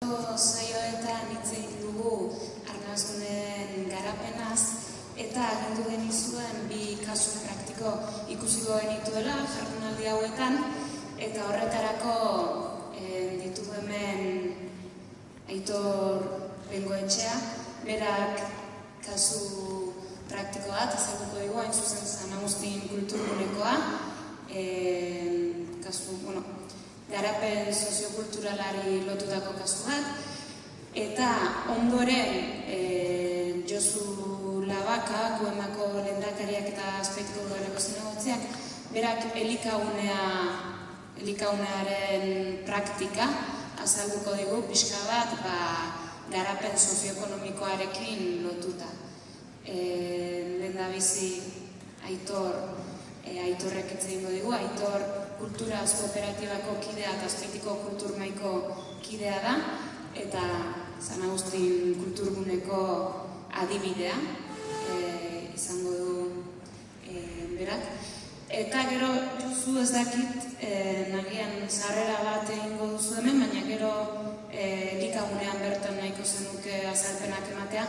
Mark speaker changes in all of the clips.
Speaker 1: Saioetan hitz egin dugu arnasgunen garapenaz eta agindu genizuen bi kasu praktiko ikusiko genituela jardunaldi hauetan eta horretarako ditugu hemen Aitor Bengoetxea, berak kasu praktiko bat azalduko digu, hain zuzen San Agustin kulturgunekoa, garapen soziokulturalari lotutako kasu bat, eta ondoren Josu Labaka, Guemako lehendakariak eta Azpeitiko Udaleko zinegotziak, berak elikagunearen praktika azalduko digu pixka bat garapen sozioekonomikoarekin lotuta. Lehendabizi Aitorrek hitz egingo digu, Aitor Kulturaz Kooperatibako kidea eta Azpeitiko Kulturmaiko kidea da, eta San Agustin Kulturguneko adibidea izango du berak. Eta gero, zu ez dakit, nagian sarrera bat egingo duzu hemen, baina gero elikagunean bertan nahiko zenuke azalpenak ematea.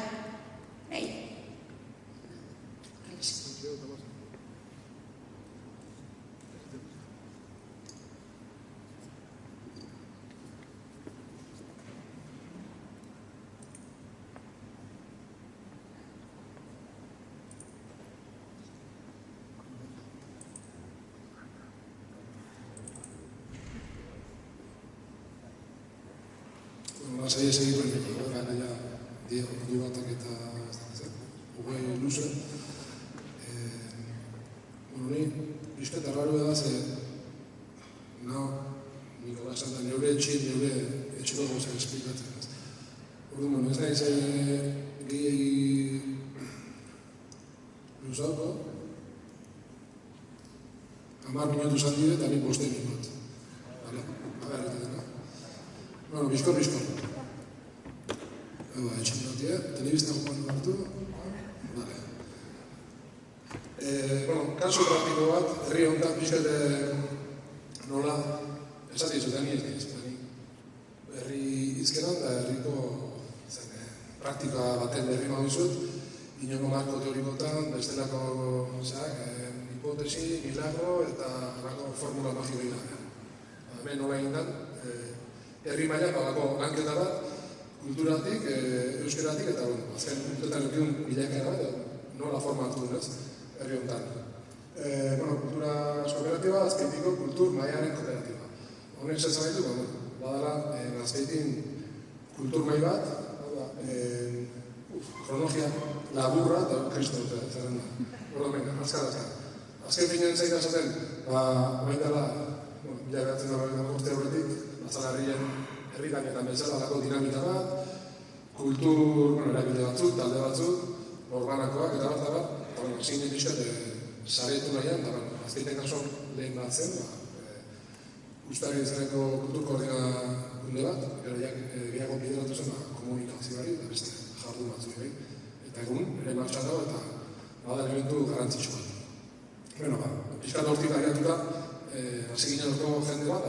Speaker 2: Saia segituen dugu, gaina Diego batak eta hogei luze. Ni bizkat arraru da ze Nikola esan da neure etxeko gauzen esplikatzen. Orduan, ez nahi gehiagi luzauko, 10 minutu zan dire eta nik 5 minut. Bizkor. Etxen dutia, telebizta joan hartu. Kasu praktiko bat, herri honetan pixkate nola, esati zuten ez diz. Herri izkenan da herriko praktika baten berri maudizut, inoko marko teorikotan, bestelako hipotesi, milagro eta formula magio dira. Hemen nola egindan, herri maila pagako lanketa bat, kulturatik, euskeratik eta azken urtetan eukidun bilakaera bat, nola formatu dut, herri honetan. Kultura kooperatiba, Azpeitiko kultur maiaren kooperatiba. Honek zesan ditu, badala Azpeitin kultur mai bat, kronologia laburra eta kristo dut, zaren da. Horremen, azkar. Azken finen zaita zaten, baitala, bila behatzen da urte horretik, Batzarrien herritan eta bezalako dinamika bat, kultur erabide batzuk, talde batzuk, orbanakoak eta bat, eta zinen pixkat saretu nahian, eta Azpeiten kasuan lehen bat zen, Ustari izaneko kultur koordinakunde bat, gehiago bideratu zen komunikazioari eta beste jardun batzuk egin. Eta egun, ere martxan dago eta bada elementu garrantzitsu bat. Pixkat hortik agiatuta, hasi ginen orko jende bat,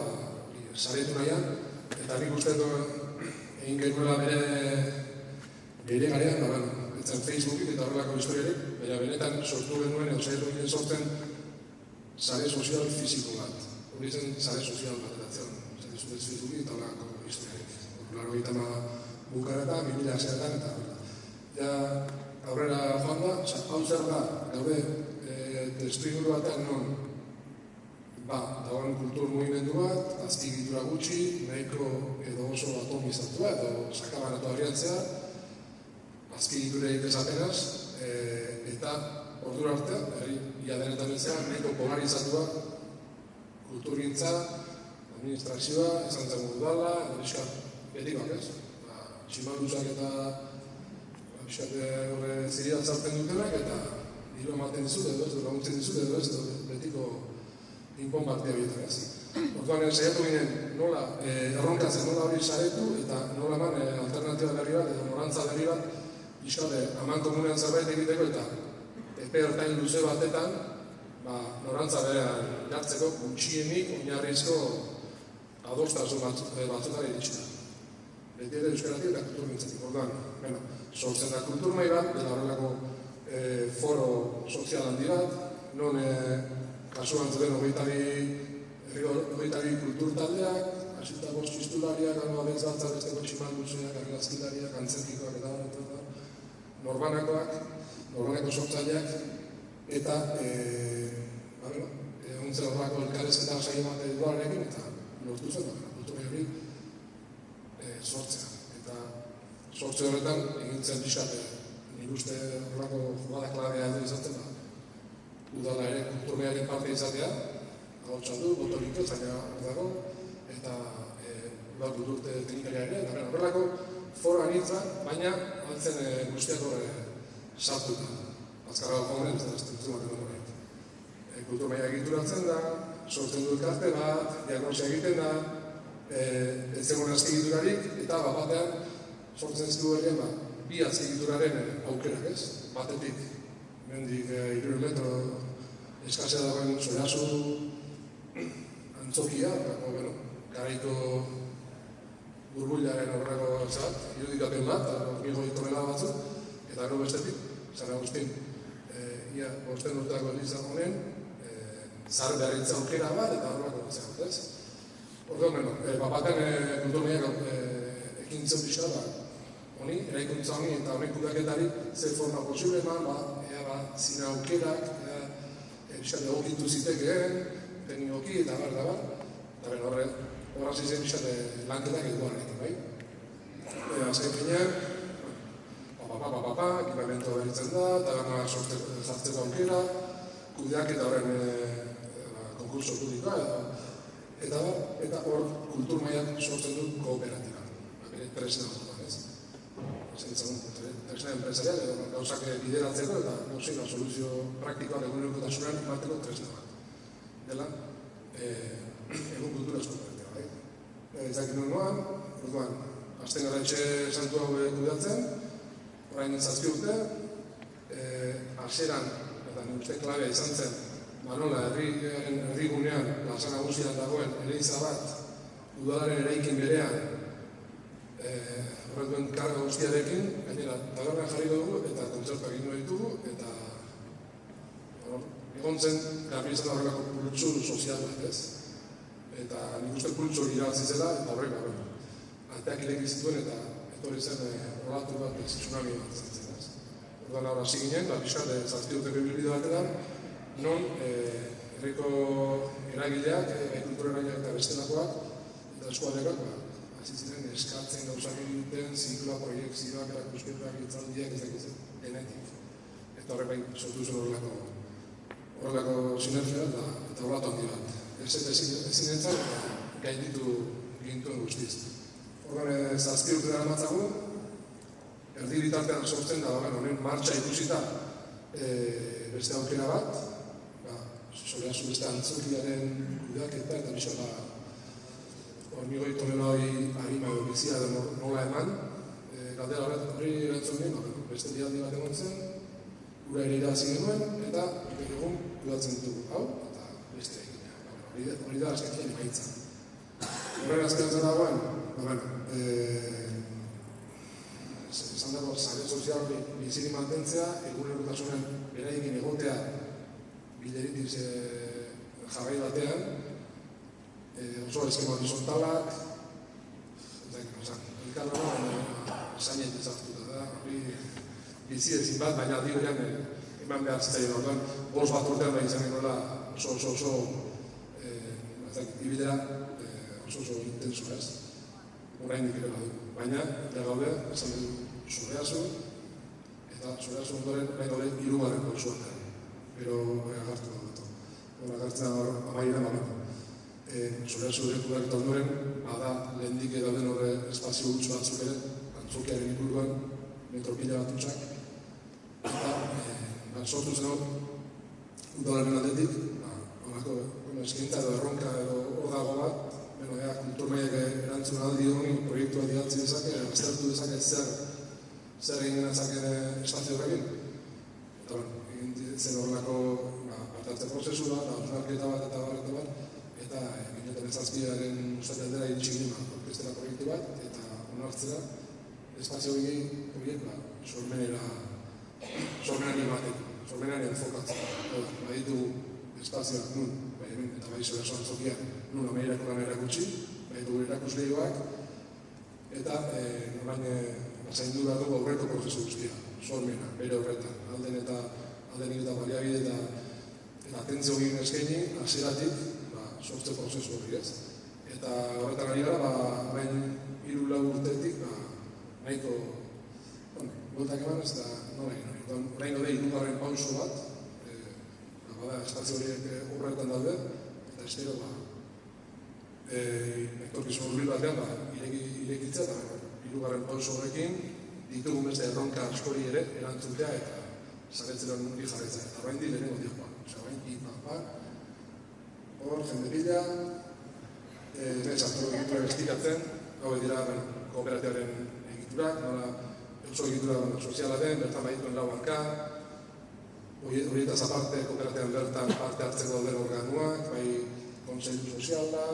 Speaker 2: saretu nahian, eta nik uste egin gehiagoela bere garean, etzen Facebookik eta horrelako historiarik, baina benetan sortu genuen edo saiatu ginen sortzen sare sozial fiziko bat. Hori zen sare sozial bat eratzen, zuten Facebookik eta horrelako historiarik. Laro egitama bukareta, 2000-etan eta horrela. Aurrera joan da, hau zer da, gaude testu inguru batean non dagoen kultur mugimendu bat, azpigitura gutxi, nahiko edo oso atomizatua edo sakabanatu abriatzea, azpigitureik ezapenaz, eta ordura arte, ia denetan ezea, nahiko polarizatua kulturgintza, administrazioa, esan zen udala, edo betikoak ez. Tximalduzak eta ziria zartzen dutenak, eta hilo ematen dizut edo ez, laguntzen dizut edo ez, betiko ping-pong bat diabietan ez. Orduan, saiatu ginen nola erronkatzen, nola hori saretu, eta nola eman alternatiba berri bat, edo norantza berri bat, pixkate, haman komunean zerbait egiteko, eta epe ertain luze batetan, norantza berean jartzeko gutxienik oinarrizko adostasun batzutara iritsita. beti ere euskaratik eta kulturgintzatik. Orduan, sortzen da kulturmai bat, dela horrelako foro sozial handi bat, non kasuan zuten 22 kultur taldeak, hasita bost txistulariak, gano abentzaltza, besteko tximanduzeak, argazkilariak, antzerkikoak eta norbanako sortzaileak, eta ontzen horrako elkarrezketa saio bat eduarekin, eta lortu zen, kulturmai hori sortzea. Eta sortze horretan, egintzen pixkat, nik uste horrako jugada klabea edo izaten da, udala ere kulturmaiaren parte izatea, agotxan du, botorik ez, baina dago, eta udal kulturte teknikaria ere, eta horrelako foro anitza, baina altzen guztiak horre sartuta. Azkarra joan ez da, ez dut kulturmaia egituratzen da, sortzen du elkarte bat, diagnosia egiten da, ez zegoen azkigiturarik, eta batean sortzen ez du herrian bi azkigituraren aukerak, ez? Batetik, mendik 3 metro eskasea dagoen Sorasu antzokia, garaiko burbuilaren horreko irudikapen bat, hormigoi tonela batzuk, eta gero bestetik, San Agustin, ia bosten urteako eliza honen, zar beharritza aukera bat, eta horreko batzea bat, ez? Orduan, baten kulturmaiak ekintzen pixka da, honi, eraikuntza honi eta honek kudaketari ze forma posible eman, zina aukerak, pixka egokitu zitekeen, teknikoki eta bar, eta horraz izan pixka lanketak eduan egiten, bai? Azken finean, ekipamento beritzen da, taberna jartzeko aukera, kudeak eta horren konkurso publikoa, eta hor kulturmaiak sortzen du kooperatiba, bere tresna bat, ez? Tresna enpresarial, gauzak bideratzeko eta soluzio praktikoak egunerokotasunean emateko tresna bat. Dela, egun kulturazko kooperatiba, bai? Ezakin noan, orduan, azten gara etxe santu hau kudeatzen, orain 7 urte, hasieran, eta nire uste klabea izan zen, nola, herrigunean, Plaza Nagusian dagoen eleiza bat, udalaren eraikin berean, horretuen karga guztiarekin, gainera, taberna jarri dugu eta kontzertuak egin ditugu, eta egon zen, garbi izan horrelako pultsu sozial bat, ez? Eta nik uste pultsu irabazi zela, eta horrek, alteak ireki zituen, eta etorri zen rolatu bat, tsunami bat zen, ez? Orduan ahora hasi ginen, pixkat, 7 urteko ibilbide batean, non herriko eragileak, kultura eragileak eta bestelakoak, eta eskualdekoak, hasi ziren eskatzen gauzak egiten, zikloa, proiektzioak, erakusketak, itzaldiak, ezakitzen, genetik. Eta horrek bain sortu zen horrelako sinergia eta horretu handi bat. Ezin entzat, gainditu gintuen guztiz. Horren 7 urte dara matzago, erdi bitartean sortzen da, honen martxa ikusita beste aukera bat, Sorasu beste antzokiaren kudeaketa eta bisala hormigoi toneloi harima edo bizia nola eman. Galdera hori erantzun gehen, beste dialdi bat egon zen, gura ere irabazi genuen, eta egun kudatzen dugu hau, eta beste egitea. Hori da azkenean emaitza. Horren azken zen dagoen, esan dago, sare sozial biziri mantentzea, egunerokotasunen beraikin egotea bileritik jarrai batean, oso eskema horizontalak, elkarra esainet izartuta da, hori bizi ezin bat, baina aldi berean eman behar zitzaien orduan, 5 bat urtean da izan egoela oso ibidera oso intenso ez, orain dik ere badu. Baina, gaude, esan dugu Sorasu, eta Sorasu ondoren nahi gauden 3. pausoa. Pero agartu da dut. Agartzen amaiera mamako. Sorasu ere eta ondoren, bada lehendik dauden horre espazio gutxu batzuk ere, antzokiaren inguruan, metropila bat utxak. Eta, sortu zen hor, udalaren aldetik, horako eskintza edo erronka edo hor dago bat, kulturmaiak erantzun aldi honi proiektua dialtzi dezake, aztertu dezake zer egin genatzake espazio horrekin. Eta, zen horrelako partartze prozesua, hausnarketa bat eta bar, eta 2007aren ustate aldera iritsi ginen, bestela proiektu bat, eta onartzera, espazio horiek sormenari emateko, sormenari enfokatzea. Baditu espazioak nun, eta bai zora sortzokiak, nun ameirako lan erakutsi, baditu erakusleioak, eta norain zaindu behar dugu aurreko prozesu guztia, sormena, bere horretan, alden eta baliabide eta atentzio egin eskaini, hasieratik sortze prozesu hori ez. Eta horretan ari gara, orain 3-4 urtetik, nahiko, bueltak eman ez da nola egin hori. Orain gode, 3. pauso bat, espazio horiek horretan daude, eta estero, etorkizun hurbil batean, irekitzea, eta 3. pauso horrekin, ditugun beste erronka askori ere, erantzutea, eta zaretzera nundi jarretzea. Eta orain di lehenengo diakoa. Orain di, hor, jende bila, sartu estikatzen, hau dira kooperatibaren egiturak, nola oso egitura soziala den, bertan badituen 4 hanka, horietaz aparte kooperatiban bertan parte hartzeko dauden organuak, bai kontseilu soziala,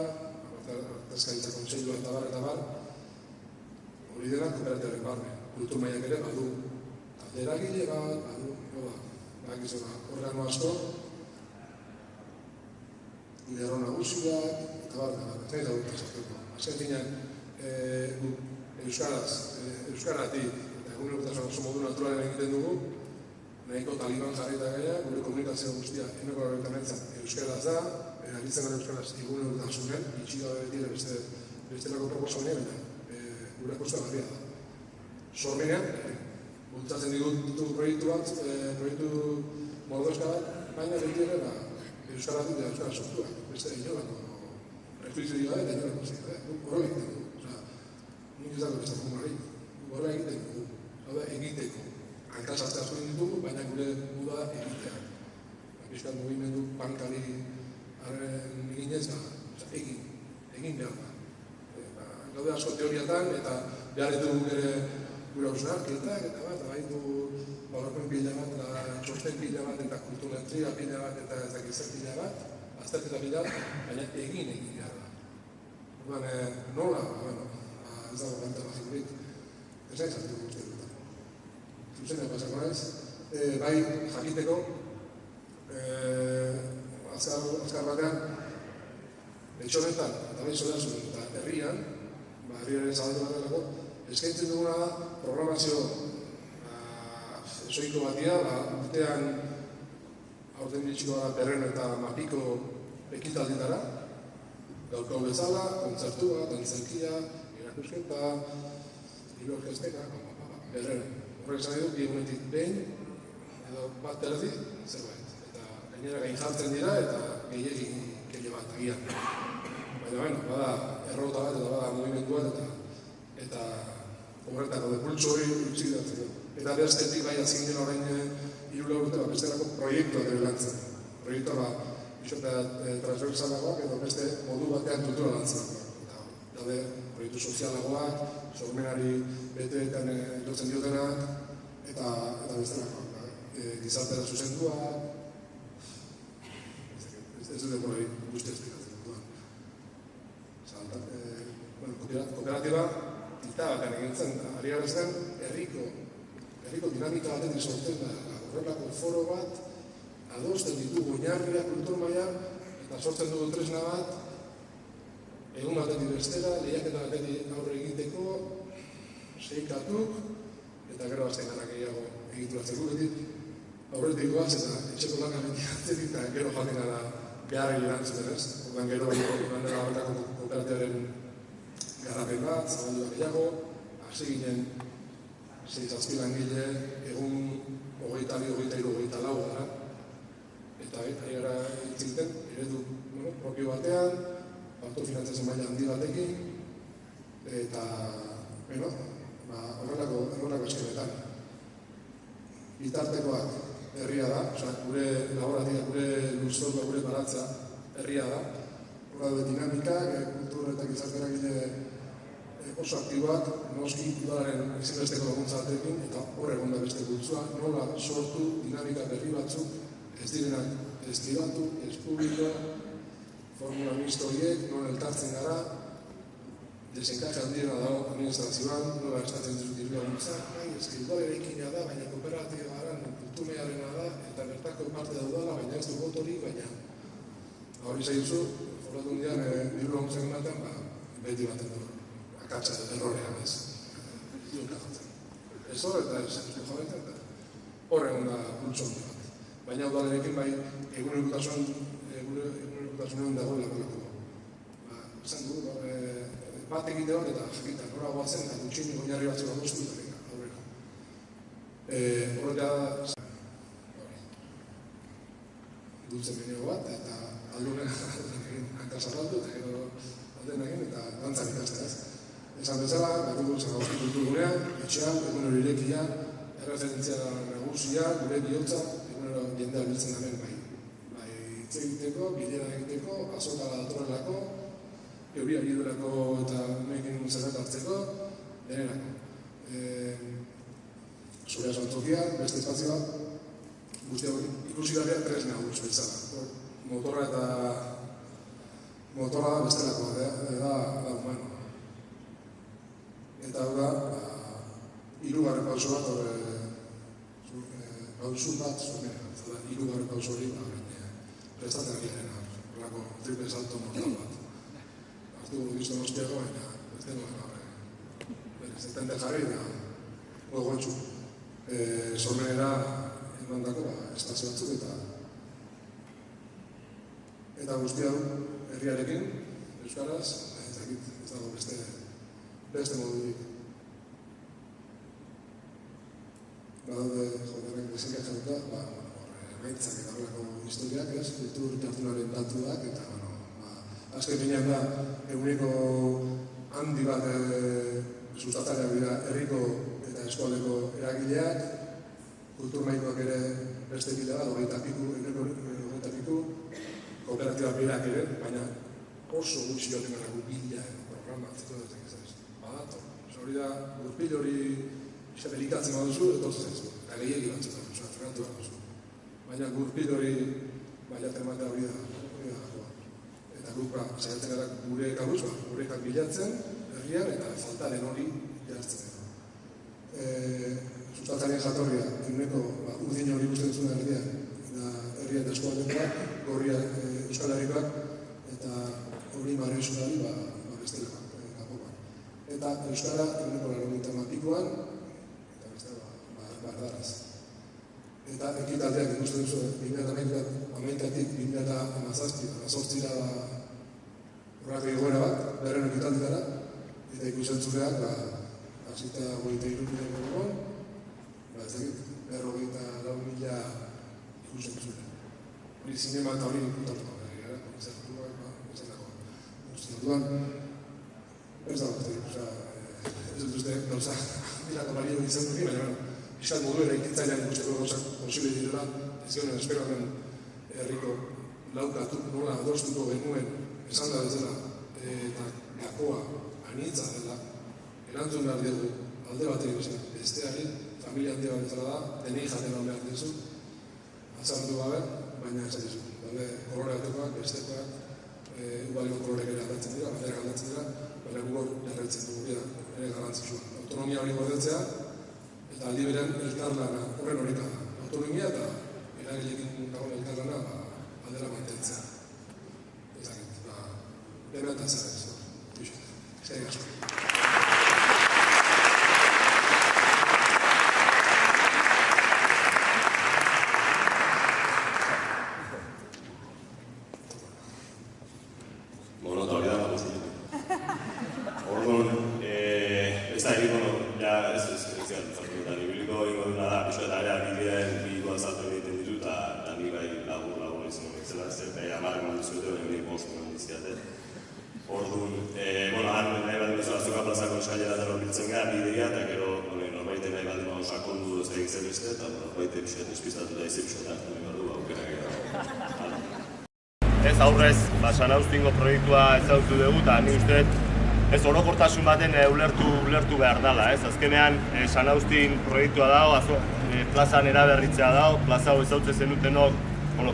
Speaker 2: artezkaritza kontseilua eta bar, hori dena kooperatibaren barne. Kultur mailak ere badu eragile bat, badu organo asko, lerro nagusiak, eta bar, ez nahi dagoetan sartuko. Azken finean, euskaratik, eta egunerokutasun oso modu naturalen egiten dugu, nahiko taliban jarrita gaia, gure komunikazio guztia eneko horretan euskaraz da, erabiltzen gara euskaraz egunerokutasunen, itxi gabe betire bestelako proposamenean, eta gure akosta garria da. Sormenean, bultzatzen ditu proiektu bat, proiektu mordoska bat, baina betire euskaratik eta euskara sortuak, beste inolako reflexioa eta inolako zira, horrela egiten dugu. Nik ez dago beste formulari, horrela egiten dugu, egiteko. Hankasazte asko ditugu, baina gure guda egitea. Bizkat mugimendu bankari eginez, egin behar da. Gaude asko teoriatan, eta behar ditugu gure hausnarketak, eta bat, baitu balapen pila bat, eta txosten pila bat, eta kulturatria pila bat, eta ez dakizet pila bat, azterketa pila bat, baina egin behar da. Orduan, nola, ez dago banta bazikurik, ez nahi zartuko uste dut. Zuzenean pasako naiz, bai jakiteko, azkar batean, etxonetan, eta bai zorazun, eta herrian, herriaren zabaltu bat delako, eskaintzen duguna da programazio esoiko batia, urtean aurten bitxiko gara Berreno eta Mapiko ekitalditara, gaurko bezala, kontzertua, dantzankia, erakusketa, hiru orkesteka, Berreno. Horrek esan edo, egunetik behin, edo bat terdi, zerbait. Eta gainera gain jartzen dira, eta gehiagin keile bat, agian. Baina, bada errota bat, eta bada mugimendu bat, eta horretako depultso hori utzik datzeko. Eta bestetik bai azkin dira orain 3 urte bestelako proiektuak ere lantzen. Proiektua isotea transversalagoak edo beste modu batean kultura lantzerakoak. Daude proiektu sozialagoak, sormenari beteetan etortzen diotenak, eta bestelakoak. Gizartera zuzenduak, ez dut hori guzti esplikatzen. Kooperatiba dita batean egintzen, ari garezten, herriko dinamika baten sortzen da, horrelako foro bat, adosten ditugu oinarriak kultur mailan, eta sortzen dugu tresna bat, egun batetik bestera, lehiaketa batetik aurre egiteko, seikatuk, eta gero azten gara gehiago egituratzeko betit, aurretik goaz eta etxeko lana betiatzetik, eta gero jaten gara beharri erantzuten ez. Ordan gero bandera horretako kooperatibaren garapen bat, zabaldu gehiago, hasi ginen 6 langile, egun 22-23 gara, eta ari gara itzilten, eredu propio batean, autofinantziazio maila handi batekin, eta horrelako eskenetan. Bitartekoak herria da, gure laboratia, gure lurzoka, gure baratza herria da. Horra dut dinamikak, kultur eta gizarteragile oso aktiboak, noski udalaren ezinbesteko laguntza batekin, eta hor egon da beste kultzua, nola sortu dinamika berri batzuk, ez direnak ez pribatu, ez publiko, formula mixto horiek, non elkartzen gara, desenkaje handiena dago administrazioan, nola eskatzen dut diru laguntza, eski udal eraikina da, baina kooperatiba gara, kulturmearena da, eta bertako parte daudala, baina ez du botorik, baina hori zaituzu, foratu hundian diru laguntzen ematen, beti baten du, akatsa errorean ez. Ez hor eta ez jovetan da. Horren da pultso handi bat. Baina udalarekin bai egunerokotasunean dagoela kolako. Esan du, bat egite hor eta jakita, nora guatzen eta gutxin goinarri batzuk adostu eta aurrera. Horreta dultzen menio bat eta aldunen hankasarraldu eta gero alden egin eta dantzan ikastea ez. Esan bezala, batuko Zaragoza kulturgunean, etxean, egunero irekia, erreferentzia nagusia, gure bihotza, egunero jendea biltzen hemen bai hitz egiteko, bilera egiteko, azotara datorrelako, euria bidurako eta mekin zerbait hartzeko, denerako. Zure asantokia, beste espazioa, guztia ikusi garria tresna guz bezala. Motorra da bestelakoa, da humano. Eta hau da, hirugarren pauso bat, pausu bat zumera. Hirugarren pauso hori, prestatzen ari garena, horrelako triple salto mortal bat. Hartu gizto nostiago, baina ez denuen zetente jarri da gogoetxu. Sormenera emandako estazio batzuk eta guzti hau herriarekin, euskaraz, ez dago beste modurik. Badaude joderek desikak jauta, gaitzak eta horrelako historiak, kultur jartunaren datuak, eta azken finean da, eguneko handi bat sustatzaileak dira herriko eta eskualdeko eragileak, kulturmaikoak ere beste bide bat, hogeita piku, kooperatibak birak ere, baina oso gutxi joten gara gupila programa, badato. Hori da, gurpil hori delikatzen baduzu, etortzen zaizu, eta gehiagi batzuk da, frenatu bat duzu. Baina gurpil hori baiatzen bat da hori da. Eta guk saiatzen gara gure kabuz, gurekak bilatzen, herrian, eta faltaren hori jartzen. Sustatzaren jatorria, eguneko urdin hori guztien zuen herrian, eta herrian eta eskualdekoak, gorria Euskal Herrikoak, eta hori marri zudari bestela, kapoak. Eta Euskara eguneko 90-pikoan, eta bestela, bardaraz. Eta ekitaldeak ikusten duzu, 2008-tik 2017-18 horrako egoera bat, berren ekitaldetara, eta ikusten zureak, hasita 23 egon, ez dakit, 54.000 ikusten zure. Hori zinema eta hori ikutatuko gara, ez dago. Ez dut uste gauza, milako balio izan duki, baina izan modu eraikitzailean ikusteko gauzak posible direla, ez gero esperoaren herriko laukatu, nola adostuko genuen esan da bezala, eta gakoa anitza dela, erantzun behar dugu alde batek bezala, besteari, familia handi bat bezala da, denei jaten hau behar dizu, atzartu gabe, baina ez dizu. Kolore batekoak, bestekoak, ubalio kolorek ere aldatzen dira, baterak aldatzen dira, baina gugor jarraitzen dugu, ere garantzitsua. Autonomia hori gordetzea, eta aldi berean elkarlana, horren horika da. Autonomia eta eragilekin dagoen elkarlana aldera mantentzea. Ezakit, dena eta zara ez. Zer asko.
Speaker 3: Ez aurrez, Sanaustingo proiektua ezagutu dugu, eta ni uste ez orokortasun baten ulertu behar dela. Azkenean, Sanaustin proiektua dago, plazan eraberritzea dago, plaza hau ezautzen zenutenok,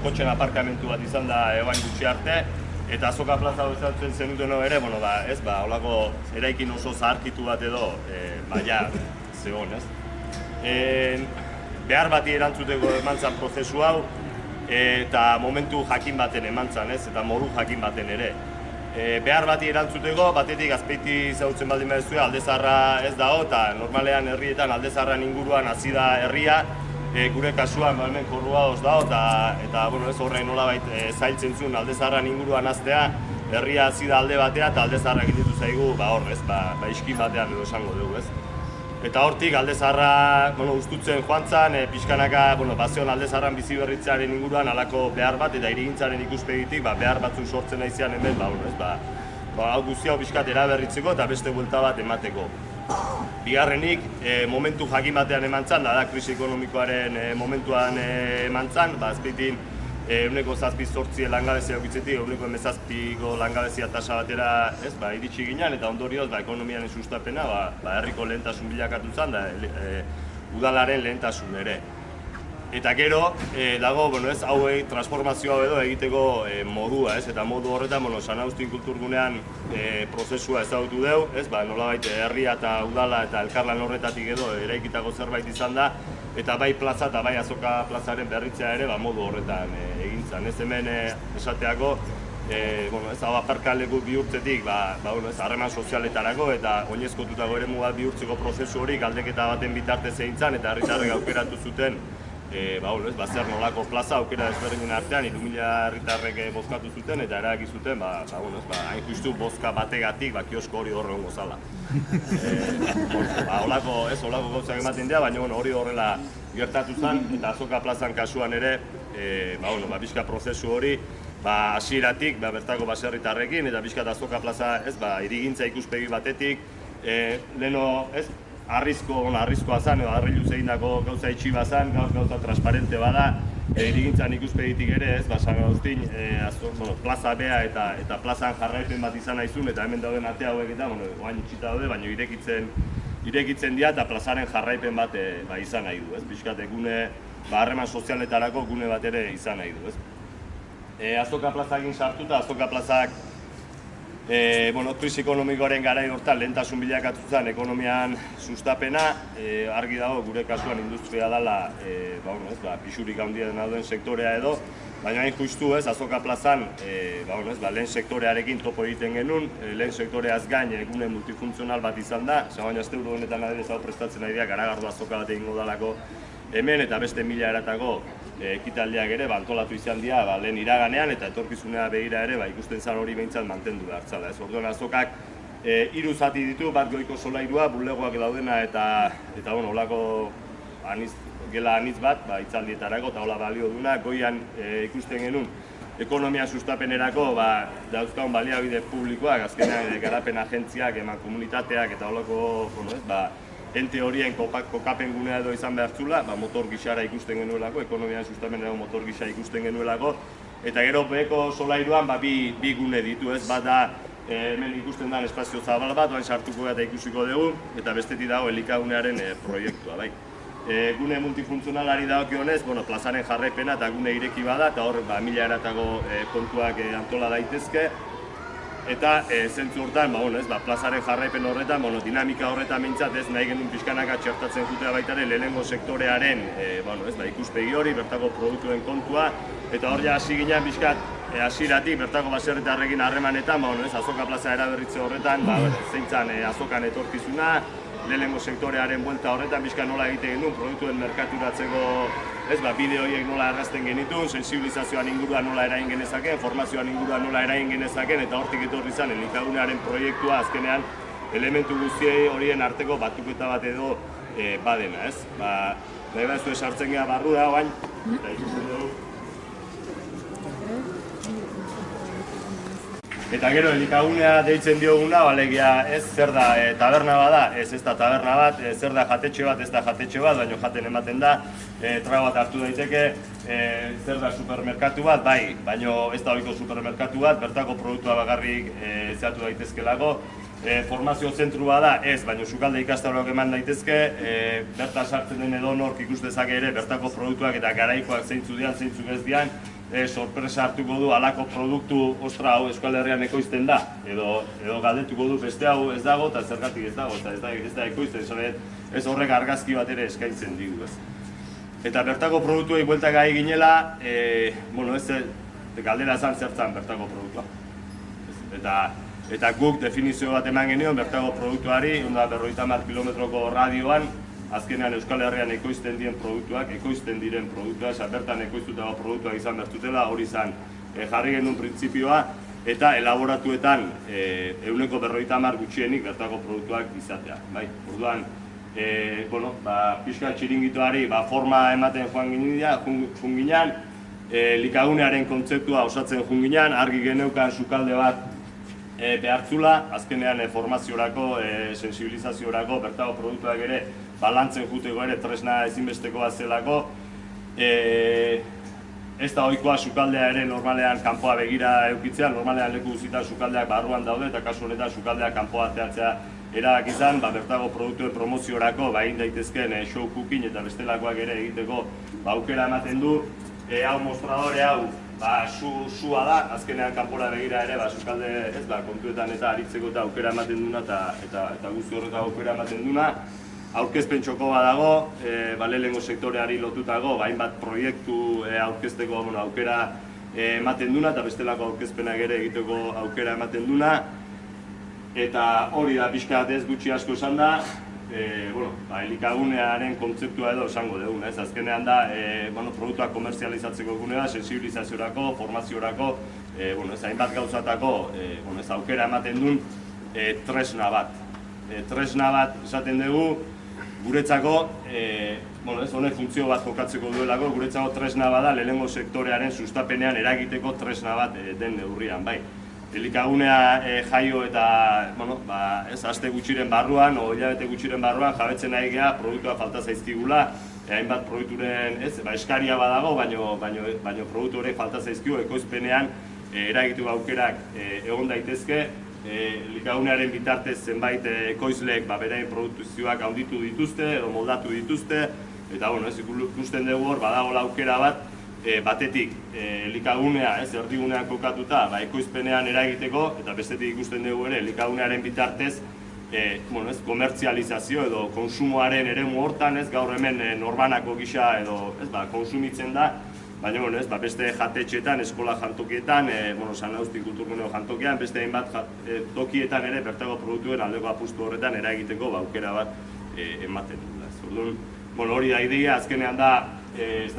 Speaker 3: kotxen aparkamentu bat izan da ebain gutxi arte, Eta Azoka plaza bezatzen zenuten ere, holako eraikin oso zaharkitu bat edo, zegoen, ez? Behar bati erantzuteko eman zan prozesu hau, eta momentu jakin baten eman zan, ez? Eta modu jakin baten ere. Behar bati erantzuteko, batetik Azpeiti zautzen baldin behar Alde Zaharra ez dago, eta normalean herrietan Alde Zaharran inguruan hasi da herria, gure kasuan hemen Korrugadoz dago, eta ez horrein nolabait zailtzen zuen Alde Zaharran inguruan hastea, herria hasi da alde batea eta Alde Zaharra egiten zaigu, iskin batean edo esango dugu, ez? Eta hortik Alde Zaharra ustutzen joan zan, pixkanaka bazeon Alde Zaharran bizi berritzearen inguruan halako behar bat eta hirigintzaren ikuspegitik behar batzuk sortzen naizean hemen, hau guzti hau pixkat eraberritzeko eta beste buelta bat emateko. Bigarrenik, momentu jakin batean eman zan, da krisi ekonomikoaren momentuan eman zan, Azpeitin eguneko 7-8 langabezia aukitzetik, eguneko 17ko langabezia tasa batera iritsi ginen, eta ondorioz ekonomiaren sustapena herriko lehentasun bilakatu zan, da udalaren lehentasun ere. Eta gero, dago, hauei transformazioa edo egiteko modua, eta modu horretan, Sanaustin kulturgunean prozesua ezagutu dugu, nolabait herria eta udala eta elkarlan horretatik edo eraikitako zerbait izan da, eta bai plaza eta bai Azoka plazaren berritzea ere modu horretan egin zan. Ez hemen esateako, hau aparkaleku bihurtzetik, harreman sozialetarako eta oinezkotutako eremu bat bihurtzeko prozesu hori galdeketa baten bitartez egin zan, eta herritarrek aukeratu zuten zer nolako plaza aukera ezberdinen artean 3.000 herritarrek bozkatu zuten eta erabaki zuten, hain justu bozka bategatik kiosko hori horre hongo zala. Holako gauzak ematen dira, baina hori horrela gertatu zen, eta Azoka plazan kasuan ere, pixka prozesu hori, hasieratik bertako baserritarrekin, eta pixka Azoka plaza hirigintza ikuspegi batetik, leheno, arrizkoa zen, edo harriluz egindako gauza itxiba zen, gauza transparente bada, hirigintzan ikuspegitik ere, Sanaustin plaza bea eta plazan jarraipen bat izan naizun, eta hemen dauden ate hauek eta, oain itxita daude, baina irekitzen dira eta plazaren jarraipen bat izan nahi du, pixkat gune, harreman sozialetarako gune bat ere izan nahi du. Azoka plazakin sartuta, Azoka plazak krisi ekonomikoaren garai hortan lehentasun bilakatu zen ekonomian sustapena, argi dago gure kasuan industria dela pisurik handien dauden sektorea edo, baina hain justu Azoka plazan lehen sektorearekin topo egiten genuen, lehen sektoreaz gain gune multifuntzional bat izan da, baina azte uru honetan adibidez hau prestatzen ari dira, garagardo Azoka bat egingo dalako hemen eta beste 1000 eratako ekitaldiak ere antolatu izan dira lehen iraganean eta etorkizunea begira ere ikusten zan hori behintzat mantendu behar zala. Orduan Azokak 3 zati ditu, bat goiko solairua, bulegoak daudena eta holako gela anitz bat hitzaldietarako eta hola balio duna, goian ikusten genuen ekonomia sustapenerako dauzkaun baliabide publikoak, azkenean garapen agentziak, komunitateak eta holako ente horien kokapen gunea edo izan behar zula, motor gisara ikusten genuelako, ekonomian sustapenerako motor gisa ikusten genuelako, eta gero beheko solairuan bi gune ditu, bat da hemen ikusten den espazio zabal bat, oain sartuko eta ikusiko dugu, eta bestetik dago elikagunearen proiektua. Gune multifuntzionalari dagokionez, plazaren jarraipena eta gune ireki bada, eta hor 1000 eratako kontuak antola daitezke, eta zentzu hortan, plazaren jarraipen horretan, dinamika horretan mintzat ez nahi genuen pixkanaka txertatzen jutea baitare lehenengo sektorearen ikuspegi hori, bertako produktuen kontua, eta hor ja hasi ginen pixkat hasieratik bertako baserritarrekin harremanetan, Azoka plaza eraberritze horretan, zeintzan Azokan etorkizuna, lehenengo sektorearen buelta horretan pixka nola egiten genuen, produktuen merkaturatzeko bideo horiek nola errazten genitun, sensibilizazioan inguruan nola erain genezaken, formazioan inguruan nola erain genezaken, eta hortik etorri zen elikagunearen proiektua azkenean elementu guztiei horien arteko batuketa bat edo badena, ez? Nahi bat ez du esartzen geha barru da, bain, eta ikusten dugu. Eta gero, elikagunea deitzen dioguna, alegia ez zer da taberna bada, ez da taberna bat, zer da jatetxe bat, ez da jatetxe bat, baina jaten ematen da, trago bat hartu daiteke, zer da supermerkatu bat, bai, baina ez da ohiko supermerkatu bat, bertako produktua bakarrik zehatu daitezkelako, formazio zentrua da, ez, baina sukalde ikastaroak eman daitezke, bertan sartzen den edo nork ikustezake ere, bertako produktuak eta garaikoak zeintzuk dian, zeintzuk ez dian, sorpresa hartuko du halako produktu ostra hau Euskal Herrian ekoizten da, edo galdetuko du beste hau ez dago eta zergatik ez dago, eta ez da ekoizten, ez horrek argazki bat ere eskaintzen digu ez. Eta bertako produktuei bueltak gai ginela, galdera esan zertzen bertako produktua. Eta guk definizio bat eman genion bertako produktuari, 150 kilometroko radioan, azkenean Euskal Herrian ekoizten diren produktuak, bertan ekoiztutako produktuak izan bertutela, hori izan jarri genuen printzipioa, eta elaboratuetan 150 gutxienik bertako produktuak izatea. Orduan, pixka txiringitoari forma ematen joan ginean, likagunearen kontzeptua osatzen joan ginean, argi geneukan sukalde bat behartzula, azkenean formaziorako, sensibilizaziorako, bertako produktuak ere balantzen juteko ere tresna ezinbestekoa zelako. Ez da ohikoa sukaldea ere normalean kanpoa begira eukitzea, normalean leku guztietan sukaldeak barruan daude eta kasu honetan sukaldeak kanpoa ateratzea erabaki izan, bertako produktuen promoziorako egin daitezkeen show cooking eta bestelakoak ere egiteko aukera ematen du. Hau mostradore hau sua da, azkenean kanpora begira ere sukalde kontuetan eta aritzeko eta aukera ematen duna eta guzti horretako aukera ematen duna. Aurkezpen txoko bat dago, lehenengo sektoreari lotutago, hainbat proiektu aurkezteko aukera ematen duna eta bestelako aurkezpenak ere egiteko aukera ematen duna. Eta hori da pixka bat ez gutxi asko esan da, elikagunearen kontzeptua edo esango dugu, azkenean da produktuak komerzializatzeko gunea, sensibilizaziorako, formaziorako, hainbat gauzatako aukera ematen duen tresna bat. Tresna bat esaten dugu, guretzako, honek funtzio bat jokatzeko duelako, guretzako tresna bada lehenengo sektorearen sustapenean eragiteko tresna bat den neurrian, bai. Elikagunea jaio eta, aste gutxiren barruan, hilabete gutxiren barruan, jabetzen nahi geha, produktua falta zaizkigula, hainbat produkturen eskaria badago, baina produktu horrek falta zaizkigu, ekoizpenean eragitu aukerak egon daitezke, elikagunearen bitartez zenbait ekoizleek beraien produktuzioak handitu dituzte edo moldatu dituzte, eta ikusten dugu hor badagoela aukera bat, batetik elikagunea erdigunean kokatuta ekoizpenean eragiteko, eta bestetik ikusten dugu ere elikagunearen bitartez komertzializazio edo konsumoaren eremu hortan, gaur hemen norbanako gisa edo konsumitzen da, baina beste jatetxeetan, eskola jantokietan, San Agustin kulturguneo jantokian, beste hainbat tokietan ere bertako produktuen aldeko apustu horretan eragiteko aukera bat ematen du. Hori da ideia, azkenean da, ez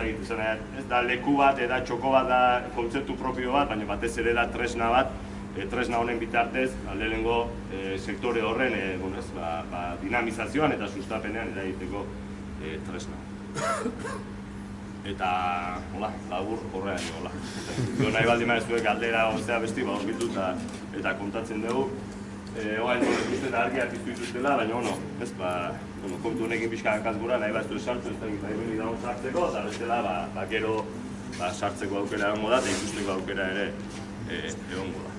Speaker 3: da leku bat, eta txoko bat da kontzeptu propio bat, baina batez ere da tresna bat, tresna honen bitartez, lehenengo sektore horren dinamizazioan eta sustapenean eragiteko tresna. Eta, labur horrean jola. Nahi baldin maiztuek aldera gozea besti, horbitu eta kontatzen dugu. Oain ikusten argiak iztu dituztela, baina kontu honekin pixka hankaz gura, nahi baztu esartu, ez da egin dago sartzeko, eta bestela, gero sartzeko aukera egongo da, eta ikusteko aukera ere egongo da.